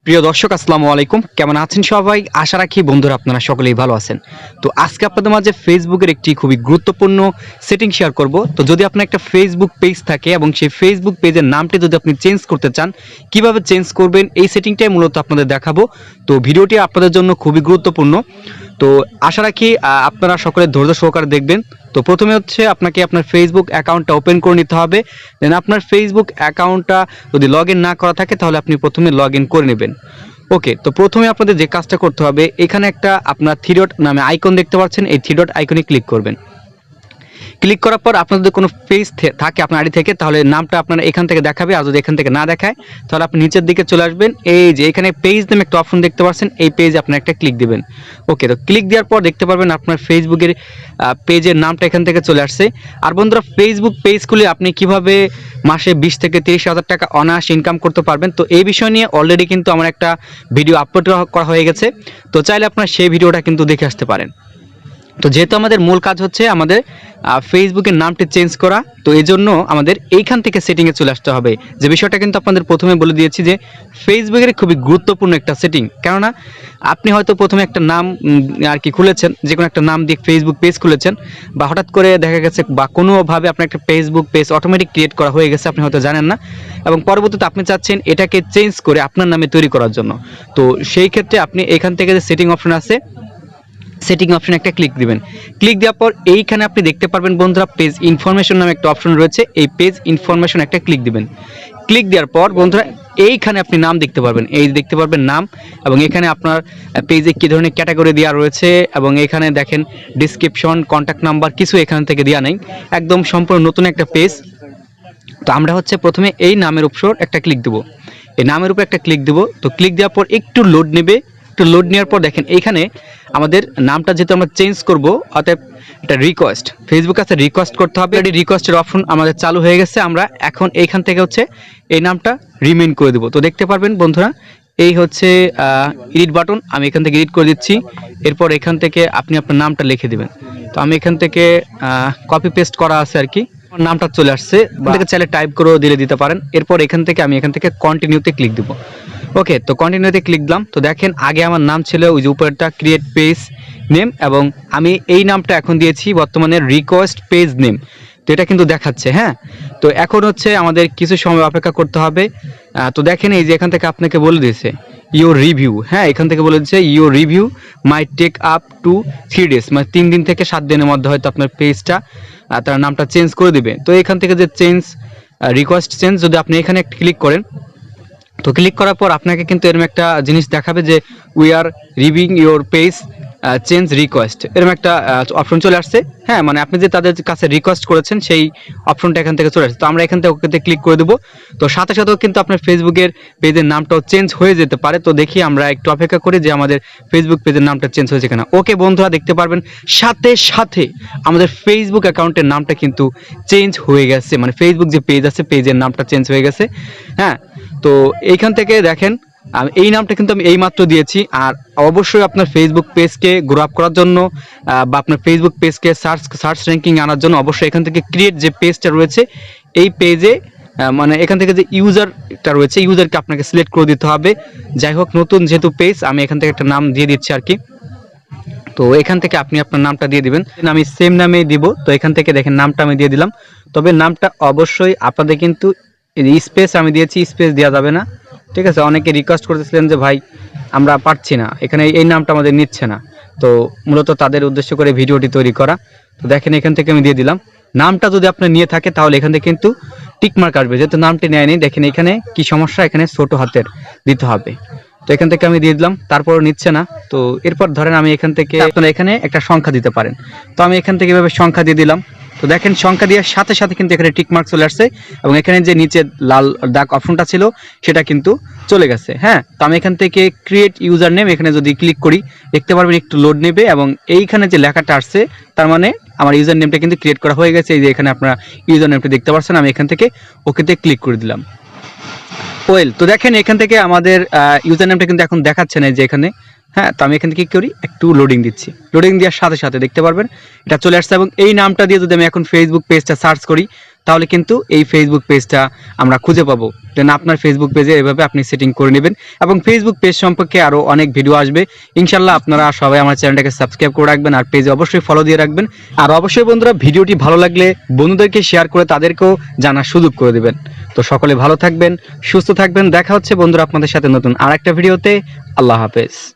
প্রিয় দর্শক আসসালামু আলাইকুম, কেমন আছেন সবাই? আশা রাখি বন্ধুরা আপনারা সকলেই ভালো আছেন। তো আজকে আপনাদের মাঝে ফেসবুকের একটি খুবই গুরুত্বপূর্ণ সেটিং শেয়ার করব। তো যদি আপনার একটা ফেসবুক পেজ থাকে এবং সেই ফেসবুক পেজের নামটি যদি আপনি চেঞ্জ করতে চান, কিভাবে চেঞ্জ করবেন এই সেটিংটাই মূলত আপনাদের দেখাবো। তো ভিডিওটি আপনাদের জন্য খুবই গুরুত্বপূর্ণ। তো আশা রাখি আপনারা সকলে ধৈর্য সহকারে দেখবেন। তো প্রথমে হচ্ছে আপনাকে আপনার ফেসবুক অ্যাকাউন্টটা ওপেন করে নিতে হবে। দেন আপনার ফেসবুক অ্যাকাউন্টটা যদি লগ ইন না করা থাকে তাহলে আপনি প্রথমে লগ ইন করে নেবেন। ওকে, তো প্রথমে আপনাদের যে কাজটা করতে হবে, এখানে একটা আপনার থ্রি ডট নামে আইকন দেখতে পাচ্ছেন, এই থ্রি ডট আইকনে ক্লিক করবেন। ক্লিক করার পর আপনার যদি কোনো পেজ থাকে আপনার আইডি থেকে, তাহলে নামটা আপনারা এখান থেকে দেখাবে। আর যদি এখান থেকে না দেখায় তাহলে আপনি নিচের দিকে চলে আসবেন। এই যে এখানে পেজ নামে একটা অপশন দেখতে পাচ্ছেন, এই পেজে আপনার একটা ক্লিক দিবেন। ওকে, তো ক্লিক দেওয়ার পর দেখতে পারবেন আপনার ফেসবুকের পেজের নামটা এখান থেকে চলে আসছে। আর বন্ধুরা, ফেসবুক পেজ খুলে আপনি কিভাবে মাসে 20 থেকে 30 হাজার টাকা অনায়াসে ইনকাম করতে পারবেন, তো এই বিষয় নিয়ে অলরেডি কিন্তু আমার একটা ভিডিও আপলোড করা হয়ে গেছে। তো চাইলে আপনার সেই ভিডিওটা কিন্তু দেখে আসতে পারেন। তো যেহেতু আমাদের মূল কাজ হচ্ছে আমাদের ফেসবুকের নামটি চেঞ্জ করা, তো এই জন্য আমাদের এইখান থেকে সেটিংয়ে চলে আসতে হবে। যে বিষয়টা কিন্তু আপনাদের প্রথমে বলে দিয়েছি যে ফেসবুকের খুবই গুরুত্বপূর্ণ একটা সেটিং। কেননা আপনি হয়তো প্রথমে একটা নাম আর কি খুলেছেন, যে কোনো একটা নাম দিয়ে ফেসবুক পেজ খুলেছেন, বা হঠাৎ করে দেখা গেছে বা কোনোভাবে আপনার একটা ফেসবুক পেজ অটোমেটিক ক্রিয়েট করা হয়ে গেছে, আপনি হয়তো জানেন না, এবং পরবর্তীতে আপনি চাচ্ছেন এটাকে চেঞ্জ করে আপনার নামে তৈরি করার জন্য। তো সেই ক্ষেত্রে আপনি এখান থেকে যে সেটিং অপশন আছে, সেটিং অপশন একটা ক্লিক দিবেন। ক্লিক দেওয়ার পর এইখানে আপনি দেখতে পারবেন বন্ধুরা, পেজ ইনফরমেশন নামে একটা অপশন রয়েছে, এই পেজ ইনফরমেশন একটা ক্লিক দিবেন। ক্লিক দেওয়ার পর বন্ধুরা এইখানে আপনি নাম দেখতে পারবেন, এই দেখতে পারবেন নাম, এবং এখানে আপনার পেজে কী ধরনের ক্যাটাগরি দেওয়া রয়েছে, এবং এখানে দেখেন ডিসক্রিপশন, কন্ট্যাক্ট নাম্বার কিছু এখান থেকে দেওয়া নেই, একদম সম্পূর্ণ নতুন একটা পেজ। তো আমরা হচ্ছে প্রথমে এই নামের উপর একটা ক্লিক দেবো, এই নামের উপর একটা ক্লিক দেবো। তো ক্লিক দেওয়ার পর একটু লোড নেবে, একটু লোড নেওয়ার পর দেখেন এইখানে আমাদের নামটা যেহেতু আমরা চেঞ্জ করব, অতএব এটা রিকোয়েস্ট, ফেসবুক কাছে রিকোয়েস্ট করতে হবে। এই রিকোয়েস্টের অপশন আমাদের চালু হয়ে গেছে। আমরা এখন এইখান থেকে হচ্ছে এই নামটা রিমেইন করে দেবো। তো দেখতে পারবেন বন্ধুরা, এই হচ্ছে এডিট বাটন, আমি এখান থেকে এডিট করে দিচ্ছি। এরপর এখান থেকে আপনি আপনার নামটা লিখে দেবেন। তো আমি এখান থেকে কপি পেস্ট করা আছে আর কি, নামটা চলে আসছে, আপনাকে চাইলে টাইপ করেও দিতে পারেন। এরপর এখান থেকে কন্টিনিউতে ক্লিক দেব। ওকে, তো কন্টিনিউতে ক্লিক দিলাম। তো দেখেন আগে আমার নাম ছিল ওই যে উপরেরটা ক্রিয়েট পেজ নেম, এবং আমি এই নামটা এখন দিয়েছি বর্তমানে রিকোয়েস্ট পেজ নেম। তো এটা কিন্তু দেখাচ্ছে। হ্যাঁ, তো এখন হচ্ছে আমাদের কিছু সময় অপেক্ষা করতে হবে। তো দেখেন এই যে এখান থেকে আপনাকে বলে দিয়েছে ইউর রিভিউ। হ্যাঁ, এখান থেকে বলে দিচ্ছে your review my take up to 3 days, মানে 3 দিন থেকে 7 দিনের মধ্যে হয়তো আপনার পেজটা তার নামটা চেঞ্জ করে দেবে। তো এখান থেকে যে চেঞ্জ রিকোয়েস্ট চেঞ্জ, যদি আপনি এখানে একটা ক্লিক করেন, তো ক্লিক করার পর আপনাকে কিন্তু এরকম একটা জিনিস দেখাবে যে we are reviewing your page change request, এরকম একটা অপশন চলে আসছে। হ্যাঁ, মানে আপনি যে তাদের কাছে রিকোয়েস্ট করেছেন সেই অপশনটা এখান থেকে চলে আসছে। তো আমরা এখান থেকে ওকে ক্লিক করে দেবো। তো সাথে সাথেও কিন্তু আপনার ফেসবুকের পেজের নামটাও চেঞ্জ হয়ে যেতে পারে। তো দেখি আমরা একটু অপেক্ষা করি যে আমাদের ফেসবুক পেজের নামটা চেঞ্জ হয়েছে কিনা। ওকে বন্ধুরা, দেখতে পারবেন সাথে সাথে আমাদের ফেসবুক অ্যাকাউন্টের নামটা কিন্তু চেঞ্জ হয়ে গেছে, মানে ফেসবুক যে পেজ আছে পেজের নামটা চেঞ্জ হয়ে গেছে। হ্যাঁ, তো এইখান থেকে দেখেন এই নামটা কিন্তু আমি এইমাত্র দিয়েছি। আর অবশ্যই আপনার ফেসবুক পেজকে গ্রো আপ করার জন্য বা আপনার ফেসবুক পেজকে সার্চ র্যাঙ্কিং আনার জন্য অবশ্যই এখান থেকে ক্রিয়েট যে পেজটা রয়েছে, এই পেজে মানে এখান থেকে যে ইউজারটা রয়েছে, ইউজারকে আপনাকে সিলেক্ট করে দিতে হবে। যাই হোক, নতুন যেহেতু পেজ, আমি এখান থেকে একটা নাম দিয়ে দিচ্ছি আর কি। তো এখান থেকে আপনি আপনার নামটা দিয়ে দিবেন, আমি সেম নামেই দিব। তো এখান থেকে দেখেন নামটা আমি দিয়ে দিলাম। তবে নামটা অবশ্যই আপনাদের কিন্তু স্পেস আমি দিয়েছি, স্পেস দেওয়া যাবে না, ঠিক আছে? অনেকে রিকোয়েস্ট করতেছিলেন যে ভাই আমরা পারছি না, এখানে এই নামটা আমাদের নিচ্ছে না। তো মূলত তাদের উদ্দেশ্য করে ভিডিওটি তৈরি করা। তো দেখেন এখান থেকে আমি দিয়ে দিলাম। নামটা যদি আপনি নিয়ে থাকে তাহলে এখান থেকে কিন্তু টিকমার্ক আসবে, যেহেতু নামটি নেয়নি। দেখেন এখানে কি সমস্যা, এখানে ছোট হাতের দিতে হবে। তো এখান থেকে আমি দিয়ে দিলাম, তারপরও নিচ্ছে না। তো এরপর ধরেন আমি এখান থেকে, আপনারা এখানে একটা সংখ্যা দিতে পারেন। তো আমি এখান থেকে এভাবে সংখ্যা দিয়ে দিলাম। তো দেখেন সংখ্যা দেওয়ার সাথে সাথে কিন্তু এখানে টিকমার্ক চলে আসছে, এবং এখানে যে নিচে লাল দাগ অপশনটা ছিল সেটা কিন্তু চলে গেছে। হ্যাঁ, তো আমি এখান থেকে ক্রিয়েট ইউজার নেম এখানে যদি ক্লিক করি, দেখতে পারবেন একটু লোড নেবে, এবং এইখানে যে লেখাটা আসছে তার মানে আমার ইউজার নেমটা কিন্তু ক্রিয়েট করা হয়ে গেছে। এই যে এখানে আপনারা ইউজার নেমটা দেখতে পাচ্ছেন, আমি এখান থেকে ওকেতে ক্লিক করে দিলাম। ওয়েল, তো দেখেন এখান থেকে আমাদের ইউজার নেমটা কিন্তু এখন দেখাচ্ছে না যে এখানে। হ্যাঁ, তো আমি এখান থেকে কী করি, একটু লোডিং দিচ্ছি। লোডিং দেওয়ার সাথে সাথে দেখতে পারবেন এটা চলে আসছে, এবং এই নামটা দিয়ে যদি আমি এখন ফেসবুক পেজটা সার্চ করি, তাহলে কিন্তু এই ফেসবুক পেজটা আমরা খুঁজে পাবো। দেন আপনার ফেসবুক পেজে এভাবে আপনি সেটিং করে নেবেন এবং ফেসবুক পেজ সম্পর্কে আরও অনেক ভিডিও আসবে ইনশাল্লাহ। আপনারা সবাই আমার চ্যানেলটাকে সাবস্ক্রাইব করে রাখবেন আর পেজে অবশ্যই ফলো দিয়ে রাখবেন। আর অবশ্যই বন্ধুরা ভিডিওটি ভালো লাগলে বন্ধুদেরকে শেয়ার করে তাদেরকেও জানার সুযোগ করে দেবেন। তো সকলে ভালো থাকবেন, সুস্থ থাকবেন। দেখা হচ্ছে বন্ধুরা আপনাদের সাথে নতুন আরেকটা ভিডিওতে। আল্লাহ হাফেজ।